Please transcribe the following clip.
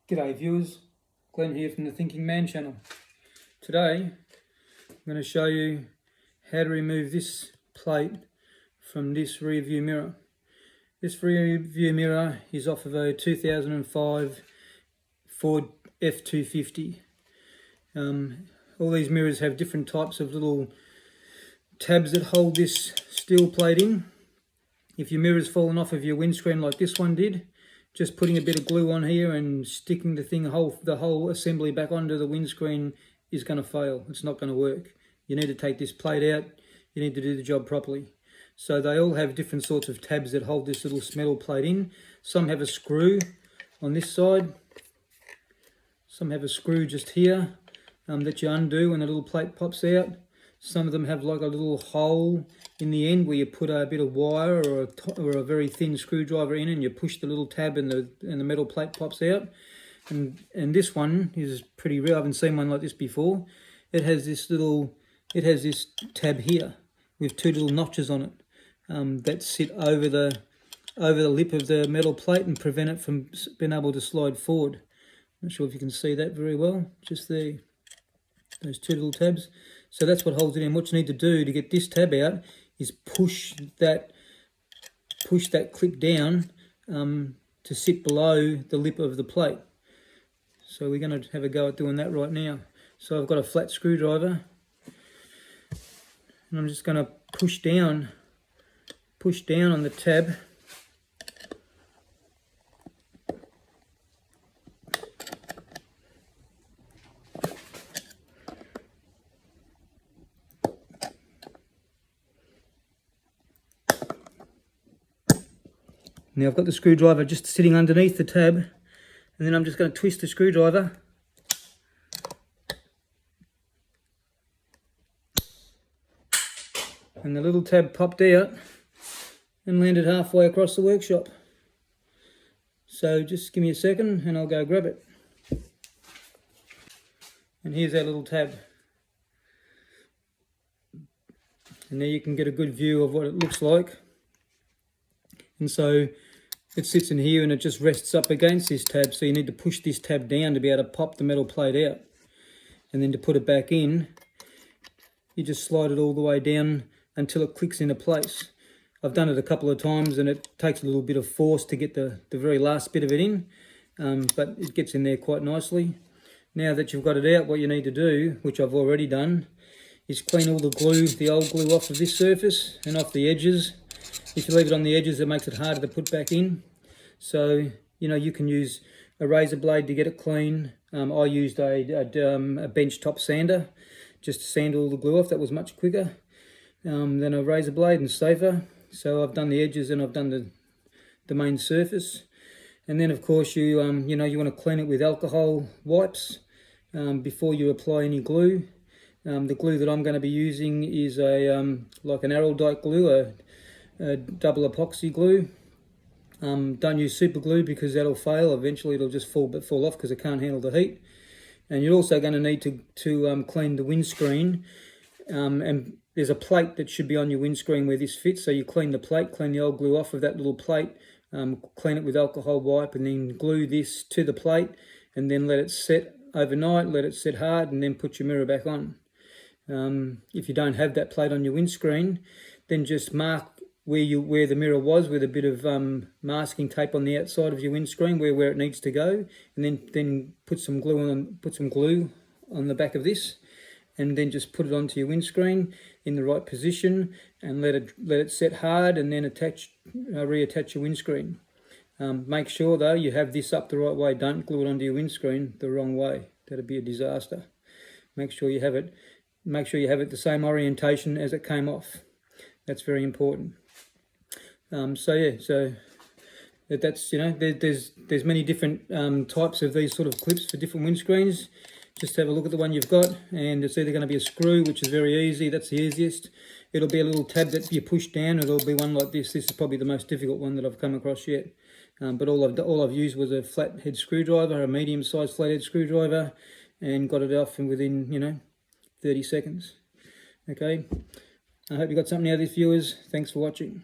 G'day viewers, Glenn here from the Thinking Man channel. Today I'm going to show you how to remove this plate from this rear view mirror. This rear view mirror is off of a 2005 Ford F250. All these mirrors have different types of little tabs that hold this steel plate in. If your mirror's fallen off of your windscreen like this one did, just putting a bit of glue on here and sticking the whole assembly back onto the windscreen is going to fail. It's not going to work. You need to take this plate out. You need to do the job properly. So they all have different sorts of tabs that hold this little metal plate in. Some have a screw on this side. Some have a screw just here that you undo when the little plate pops out. Some of them have like a little hole in the end where you put a bit of wire or a very thin screwdriver in and you push the little tab and the metal plate pops out. And this one is pretty rare. I haven't seen one like this before. It has this tab here with two little notches on it that sit over the lip of the metal plate and prevent it from being able to slide forward. Not sure if you can see that very well, just there. Those two little tabs. So that's what holds it in. What you need to do to get this tab out is push that clip down to sit below the lip of the plate. So we're going to have a go at doing that right now. So I've got a flat screwdriver and I'm just going to push down on the tab. Now I've got the screwdriver just sitting underneath the tab, and then I'm just going to twist the screwdriver and the little tab popped out and landed halfway across the workshop. So just give me a second and I'll go grab it. And here's our little tab. And there you can get a good view of what it looks like. And so it sits in here and it just rests up against this tab, so you need to push this tab down to be able to pop the metal plate out. And then to put it back in, you just slide it all the way down until it clicks into place. I've done it a couple of times and it takes a little bit of force to get the very last bit of it in, but it gets in there quite nicely. Now that you've got it out, what you need to do, which I've already done, is clean all the old glue off of this surface and off the edges. If you leave it on the edges, it makes it harder to put back in. So, you can use a razor blade to get it clean. I used a bench top sander just to sand all the glue off. That was much quicker than a razor blade and safer. So I've done the edges and I've done the main surface. And then of course you want to clean it with alcohol wipes before you apply any glue. The glue that I'm going to be using is like an Araldite glue, a double epoxy glue. Don't use super glue because that'll fail. Eventually it'll just fall off because it can't handle the heat. And you're also going to need to clean the windscreen. And there's a plate that should be on your windscreen where this fits. So you clean the plate, clean the old glue off of that little plate, clean it with alcohol wipe, and then glue this to the plate, and then let it set overnight, let it set hard, and then put your mirror back on. If you don't have that plate on your windscreen, then just mark where the mirror was with a bit of masking tape on the outside of your windscreen where it needs to go, and then put some glue on the back of this, and then just put it onto your windscreen in the right position and let it set hard, and then reattach your windscreen. Make sure though you have this up the right way. Don't glue it onto your windscreen the wrong way. That'd be a disaster. Make sure you have it the same orientation as it came off. That's very important. So that's there's many different types of these sort of clips for different windscreens. Just have a look at the one you've got, and it's either going to be a screw, which is very easy. That's the easiest. It'll be a little tab that you push down. It'll be one like this. This is probably the most difficult one that I've come across yet. But all I've used was a flathead screwdriver, a medium-sized flathead screwdriver, and got it off within 30 seconds. Okay. I hope you got something out of this, viewers. Thanks for watching.